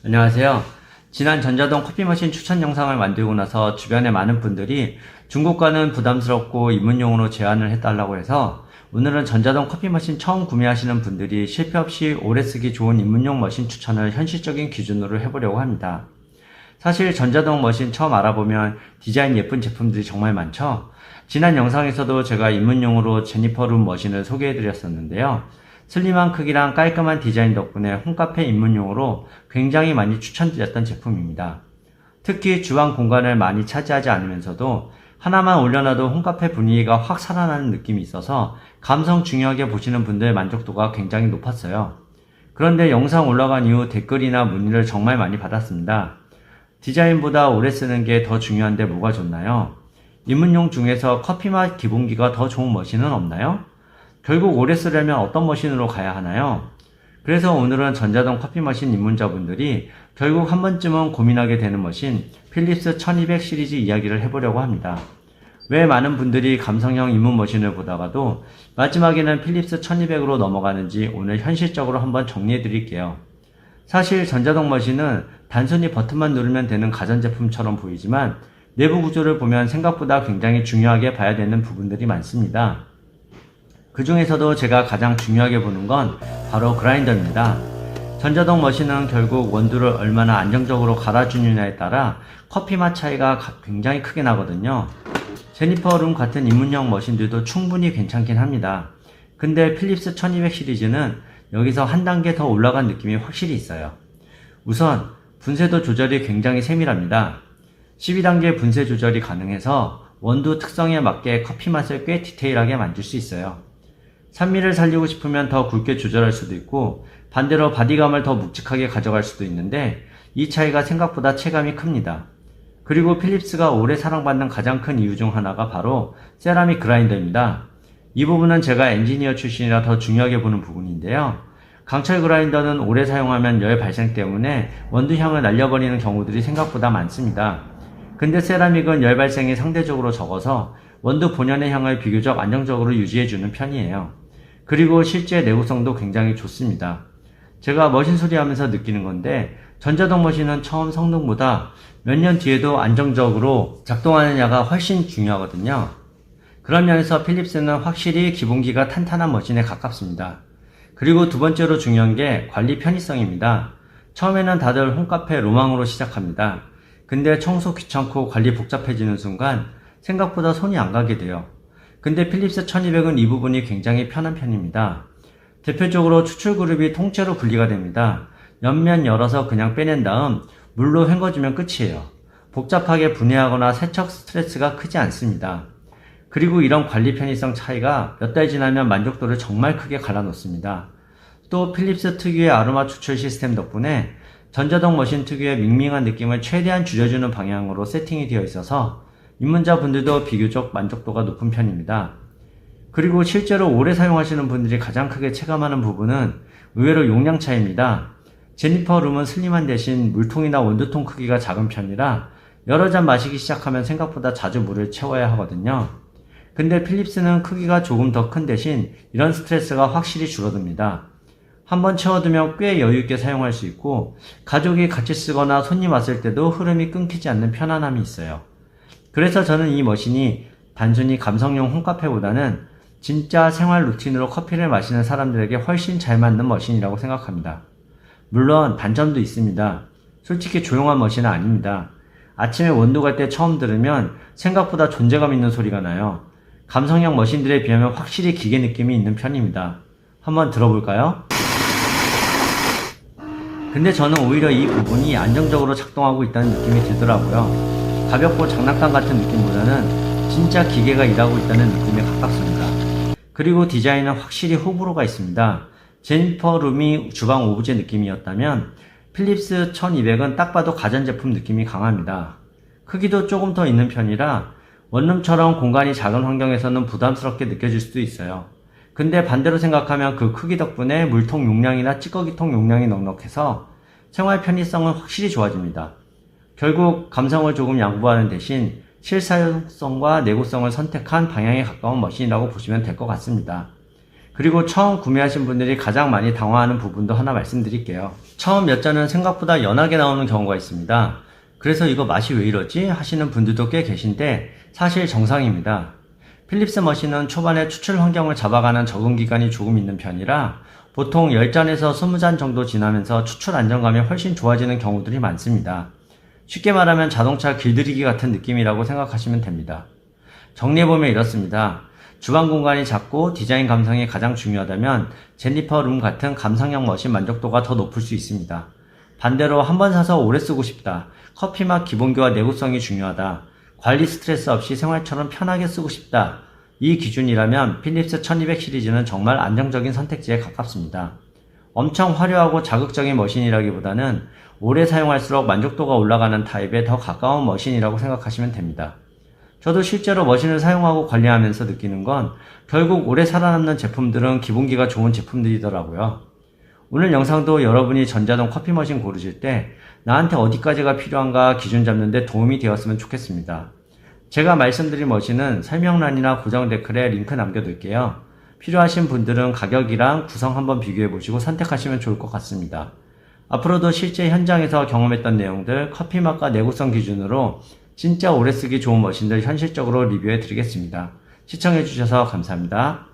안녕하세요. 지난 전자동 커피머신 추천 영상을 만들고 나서 주변에 많은 분들이 중고가는 부담스럽고 입문용으로 제안을 해달라고 해서 오늘은 전자동 커피머신 처음 구매하시는 분들이 실패 없이 오래 쓰기 좋은 입문용 머신 추천을 현실적인 기준으로 해보려고 합니다. 사실 전자동 머신 처음 알아보면 디자인 예쁜 제품들이 정말 많죠. 지난 영상에서도 제가 입문용으로 제니퍼 룸 머신을 소개해드렸었는데요. 슬림한 크기랑 깔끔한 디자인 덕분에 홈카페 입문용으로 굉장히 많이 추천드렸던 제품입니다. 특히 주방 공간을 많이 차지하지 않으면서도 하나만 올려놔도 홈카페 분위기가 확 살아나는 느낌이 있어서 감성 중요하게 보시는 분들의 만족도가 굉장히 높았어요. 그런데 영상 올라간 이후 댓글이나 문의를 정말 많이 받았습니다. 디자인보다 오래 쓰는 게 더 중요한데 뭐가 좋나요? 입문용 중에서 커피맛 기본기가 더 좋은 머신은 없나요? 결국 오래 쓰려면 어떤 머신으로 가야 하나요? 그래서 오늘은 전자동 커피머신 입문자분들이 결국 한 번쯤은 고민하게 되는 머신 필립스 1200 시리즈 이야기를 해보려고 합니다. 왜 많은 분들이 감성형 입문 머신을 보다가도 마지막에는 필립스 1200으로 넘어가는지 오늘 현실적으로 한번 정리해 드릴게요. 사실 전자동 머신은 단순히 버튼만 누르면 되는 가전제품처럼 보이지만 내부 구조를 보면 생각보다 굉장히 중요하게 봐야 되는 부분들이 많습니다. 그 중에서도 제가 가장 중요하게 보는 건 바로 그라인더입니다. 전자동 머신은 결국 원두를 얼마나 안정적으로 갈아주느냐에 따라 커피 맛 차이가 굉장히 크게 나거든요. 제니퍼 룸 같은 입문용 머신들도 충분히 괜찮긴 합니다. 근데 필립스 1200 시리즈는 여기서 한 단계 더 올라간 느낌이 확실히 있어요. 우선 분쇄도 조절이 굉장히 세밀합니다. 12단계 분쇄 조절이 가능해서 원두 특성에 맞게 커피 맛을 꽤 디테일하게 만들 수 있어요. 산미를 살리고 싶으면 더 굵게 조절할 수도 있고 반대로 바디감을 더 묵직하게 가져갈 수도 있는데 이 차이가 생각보다 체감이 큽니다. 그리고 필립스가 오래 사랑받는 가장 큰 이유 중 하나가 바로 세라믹 그라인더입니다. 이 부분은 제가 엔지니어 출신이라 더 중요하게 보는 부분인데요. 강철 그라인더는 오래 사용하면 열 발생 때문에 원두향을 날려버리는 경우들이 생각보다 많습니다. 근데 세라믹은 열 발생이 상대적으로 적어서 원두 본연의 향을 비교적 안정적으로 유지해주는 편이에요. 그리고 실제 내구성도 굉장히 좋습니다. 제가 머신 소리 하면서 느끼는 건데 전자동 머신은 처음 성능보다 몇 년 뒤에도 안정적으로 작동하느냐가 훨씬 중요하거든요. 그런 면에서 필립스는 확실히 기본기가 탄탄한 머신에 가깝습니다. 그리고 두 번째로 중요한 게 관리 편의성입니다. 처음에는 다들 홈카페 로망으로 시작합니다. 근데 청소 귀찮고 관리 복잡해지는 순간 생각보다 손이 안 가게 돼요. 근데 필립스 1200은 이 부분이 굉장히 편한 편입니다. 대표적으로 추출 그룹이 통째로 분리가 됩니다. 옆면 열어서 그냥 빼낸 다음 물로 헹궈주면 끝이에요. 복잡하게 분해하거나 세척 스트레스가 크지 않습니다. 그리고 이런 관리 편의성 차이가 몇 달 지나면 만족도를 정말 크게 갈라놓습니다. 또 필립스 특유의 아로마 추출 시스템 덕분에 전자동 머신 특유의 밍밍한 느낌을 최대한 줄여주는 방향으로 세팅이 되어 있어서 입문자분들도 비교적 만족도가 높은 편입니다. 그리고 실제로 오래 사용하시는 분들이 가장 크게 체감하는 부분은 의외로 용량 차이입니다. 제니퍼 룸은 슬림한 대신 물통이나 원두통 크기가 작은 편이라 여러 잔 마시기 시작하면 생각보다 자주 물을 채워야 하거든요. 근데 필립스는 크기가 조금 더 큰 대신 이런 스트레스가 확실히 줄어듭니다. 한번 채워두면 꽤 여유있게 사용할 수 있고 가족이 같이 쓰거나 손님 왔을 때도 흐름이 끊기지 않는 편안함이 있어요. 그래서 저는 이 머신이 단순히 감성용 홈카페보다는 진짜 생활 루틴으로 커피를 마시는 사람들에게 훨씬 잘 맞는 머신이라고 생각합니다. 물론 단점도 있습니다. 솔직히 조용한 머신은 아닙니다. 아침에 원두 갈 때 처음 들으면 생각보다 존재감 있는 소리가 나요. 감성형 머신들에 비하면 확실히 기계 느낌이 있는 편입니다. 한번 들어볼까요? 근데 저는 오히려 이 부분이 안정적으로 작동하고 있다는 느낌이 들더라고요. 가볍고 장난감 같은 느낌보다는 진짜 기계가 일하고 있다는 느낌에 가깝습니다. 그리고 디자인은 확실히 호불호가 있습니다. 제니퍼 룸이 주방 오브제 느낌이었다면 필립스 1200은 딱 봐도 가전제품 느낌이 강합니다. 크기도 조금 더 있는 편이라 원룸처럼 공간이 작은 환경에서는 부담스럽게 느껴질 수도 있어요. 근데 반대로 생각하면 그 크기 덕분에 물통 용량이나 찌꺼기통 용량이 넉넉해서 생활 편의성은 확실히 좋아집니다. 결국 감성을 조금 양보하는 대신 실사용성과 내구성을 선택한 방향에 가까운 머신이라고 보시면 될 것 같습니다. 그리고 처음 구매하신 분들이 가장 많이 당황하는 부분도 하나 말씀드릴게요. 처음 몇 잔은 생각보다 연하게 나오는 경우가 있습니다. 그래서 이거 맛이 왜 이러지? 하시는 분들도 꽤 계신데 사실 정상입니다. 필립스 머신은 초반에 추출 환경을 잡아가는 적응 기간이 조금 있는 편이라 보통 10잔에서 20잔 정도 지나면서 추출 안정감이 훨씬 좋아지는 경우들이 많습니다. 쉽게 말하면 자동차 길들이기 같은 느낌이라고 생각하시면 됩니다. 정리해보면 이렇습니다. 주방 공간이 작고 디자인 감성이 가장 중요하다면 제니퍼 룸 같은 감상형 머신 만족도가 더 높을 수 있습니다. 반대로 한 번 사서 오래 쓰고 싶다. 커피맛 기본기와 내구성이 중요하다. 관리 스트레스 없이 생활처럼 편하게 쓰고 싶다. 이 기준이라면 필립스 1200 시리즈는 정말 안정적인 선택지에 가깝습니다. 엄청 화려하고 자극적인 머신이라기보다는 오래 사용할수록 만족도가 올라가는 타입에 더 가까운 머신이라고 생각하시면 됩니다. 저도 실제로 머신을 사용하고 관리하면서 느끼는 건 결국 오래 살아남는 제품들은 기본기가 좋은 제품들이더라고요. 오늘 영상도 여러분이 전자동 커피 머신 고르실 때 나한테 어디까지가 필요한가 기준 잡는 데 도움이 되었으면 좋겠습니다. 제가 말씀드린 머신은 설명란이나 고정 댓글에 링크 남겨둘게요. 필요하신 분들은 가격이랑 구성 한번 비교해보시고 선택하시면 좋을 것 같습니다. 앞으로도 실제 현장에서 경험했던 내용들, 커피 맛과 내구성 기준으로 진짜 오래 쓰기 좋은 머신들 현실적으로 리뷰해 드리겠습니다. 시청해주셔서 감사합니다.